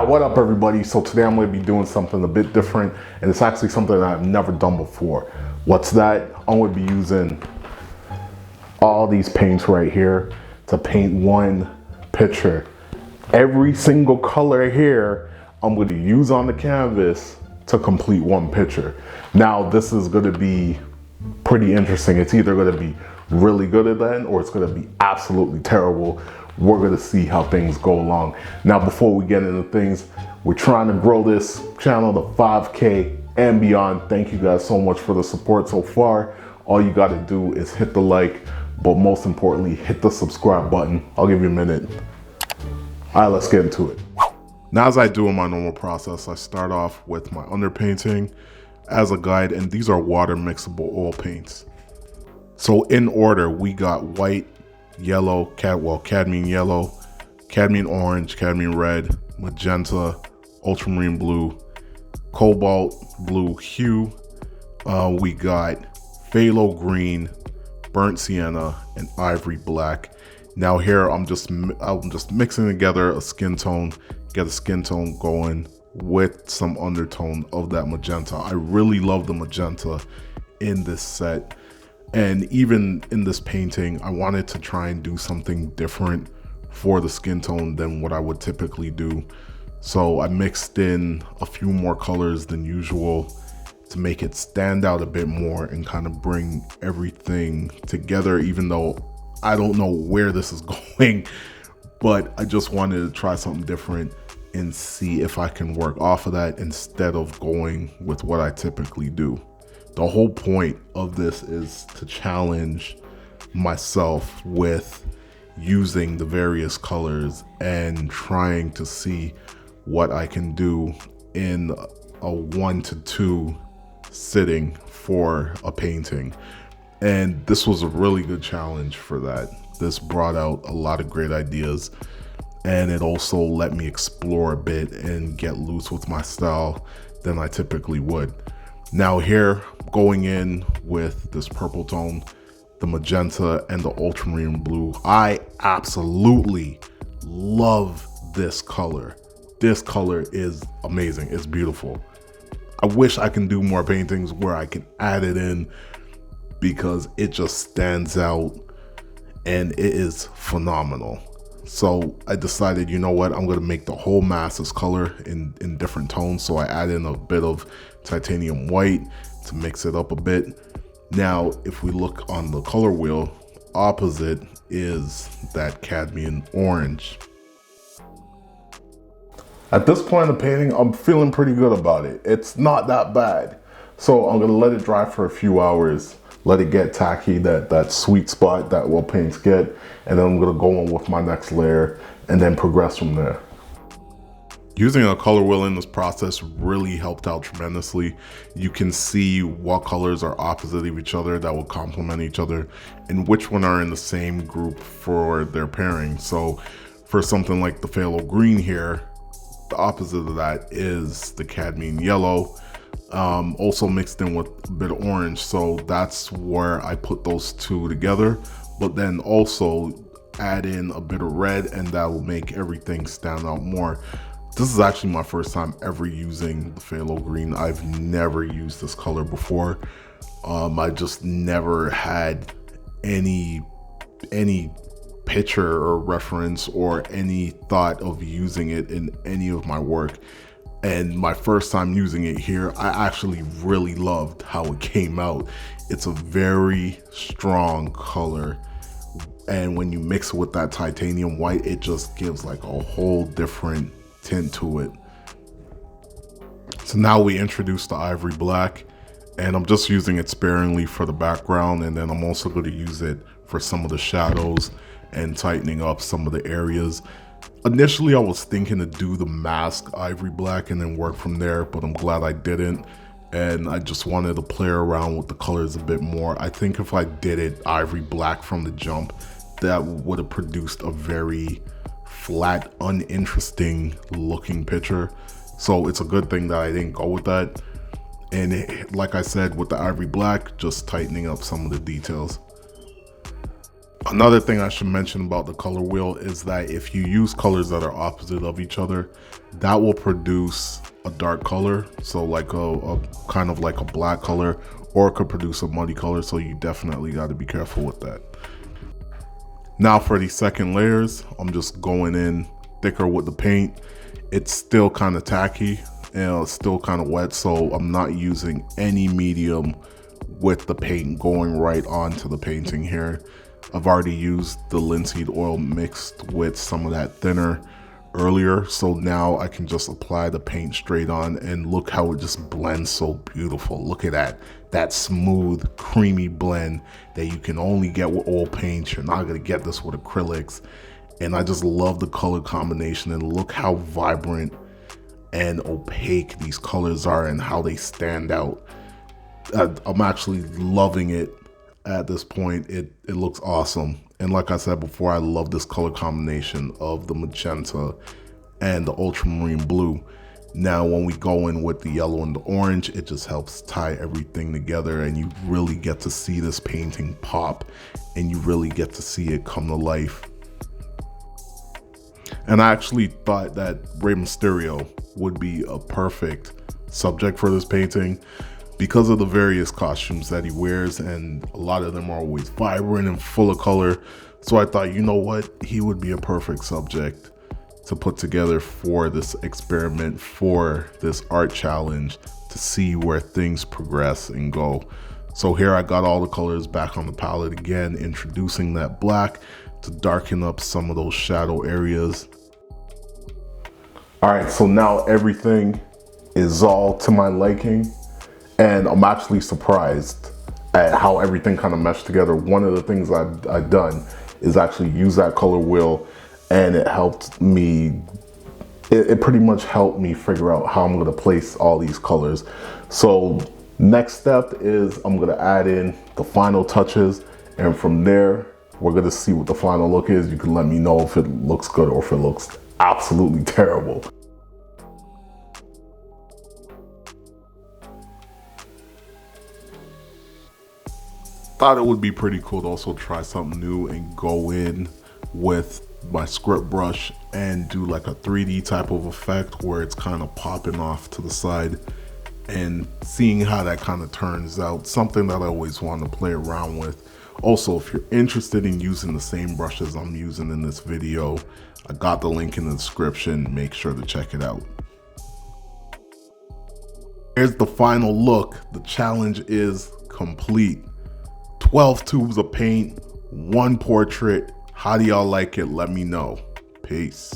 What up everybody? So today I'm going to be doing something a bit different, and it's actually something that I've never done before. What's that? I'm going to be using all these paints right here to paint one picture. Every single color here I'm going to use on the canvas to complete one picture. Now this is going to be pretty interesting. It's either going to be really good at that or it's going to be absolutely terrible. We're going to see how things go along. Now before we get into things, we're trying to grow this channel to 5K and beyond. Thank you guys so much for the support so far. All you got to do is hit the like, but most importantly hit the subscribe button. I'll give you a minute. All right, let's get into it. Now, as I do in my normal process, I start off with my underpainting as a guide, and these are water mixable oil paints. So in order, we got white, yellow, cadmium yellow, cadmium orange, cadmium red, magenta, ultramarine blue, cobalt blue hue. We got phthalo green, burnt sienna, and ivory black. Now here I'm just mixing together a skin tone, get a skin tone going with some undertone of that magenta. I really love the magenta in this set. And even in this painting, I wanted to try and do something different for the skin tone than what I would typically do. So I mixed in a few more colors than usual to make it stand out a bit more and kind of bring everything together, even though I don't know where this is going, but I just wanted to try something different and see if I can work off of that instead of going with what I typically do. The whole point of this is to challenge myself with using the various colors and trying to see what I can do in a 1 to 2 sitting for a painting. And this was a really good challenge for that. This brought out a lot of great ideas, and it also let me explore a bit and get loose with my style than I typically would. Now here, going in with this purple tone, the magenta, and the ultramarine blue, I absolutely love this color. This color is amazing. It's beautiful. I wish I can do more paintings where I can add it in because it just stands out and it is phenomenal. So I decided, you know what, I'm gonna make the whole mass this color in different tones. So I add in a bit of titanium white to mix it up a bit. Now, if we look on the color wheel, opposite is that cadmium orange. At this point in the painting, I'm feeling pretty good about it. It's not that bad. So I'm gonna let it dry for a few hours, let it get tacky, that sweet spot that oil paints get, and then I'm gonna go on with my next layer and then progress from there. Using a color wheel in this process really helped out tremendously. You can see what colors are opposite of each other that will complement each other and which one are in the same group for their pairing. So for something like the phthalo green here, the opposite of that is the cadmium yellow, also mixed in with a bit of orange. So that's where I put those two together, but then also add in a bit of red, and that will make everything stand out more. This is actually my first time ever using the phthalo green. I've never used this color before. I just never had any picture or reference or any thought of using it in any of my work. And my first time using it here, I actually really loved how it came out. It's a very strong color. And when you mix it with that titanium white, it just gives like a whole different tint to it. So now we introduce the ivory black, and I'm just using it sparingly for the background, and then I'm also going to use it for some of the shadows and tightening up some of the areas. Initially I was thinking to do the mask ivory black and then work from there, but I'm glad I didn't, and I just wanted to play around with the colors a bit more. I think if I did it ivory black from the jump, that would have produced a very flat, uninteresting looking picture. So it's a good thing that I didn't go with that. And like I said, with the ivory black, just tightening up some of the details. Another thing I should mention about the color wheel is that if you use colors that are opposite of each other, that will produce a dark color. So like a kind of like a black color, or it could produce a muddy color. So you definitely got to be careful with that. Now for the second layers, I'm just going in thicker with the paint. It's still kind of tacky and it's still kind of wet, so I'm not using any medium with the paint going right onto the painting here. I've already used the linseed oil mixed with some of that thinner earlier, so now I can just apply the paint straight on, and look how it just blends so beautiful. Look at that smooth, creamy blend that you can only get with oil paints. You're not gonna get this with acrylics. And I just love the color combination, and look how vibrant and opaque these colors are and how they stand out. I'm actually loving it at this point. It looks awesome. And like I said before, I love this color combination of the magenta and the ultramarine blue. Now when we go in with the yellow and the orange, it just helps tie everything together, and you really get to see this painting pop, and you really get to see it come to life. And I actually thought that Rey Mysterio would be a perfect subject for this painting because of the various costumes that he wears, and a lot of them are always vibrant and full of color. So I thought, you know what, he would be a perfect subject to put together for this experiment, for this art challenge, to see where things progress and go. So here I got all the colors back on the palette again, introducing that black to darken up some of those shadow areas. All right, so now everything is all to my liking, and I'm actually surprised at how everything kind of meshed together. One of the things I've done is actually use that color wheel, and it helped me, it pretty much helped me figure out how I'm gonna place all these colors. So next step is I'm gonna add in the final touches, and from there, we're gonna see what the final look is. You can let me know if it looks good or if it looks absolutely terrible. Thought it would be pretty cool to also try something new and go in with my script brush and do like a 3D type of effect where it's kind of popping off to the side, and seeing how that kind of turns out. Something that I always want to play around with. Also, if you're interested in using the same brushes I'm using in this video, I got the link in the description. Make sure to check it out. Here's the final look. The challenge is complete. 12 tubes of paint, 1 portrait. How do y'all like it? Let me know. Peace.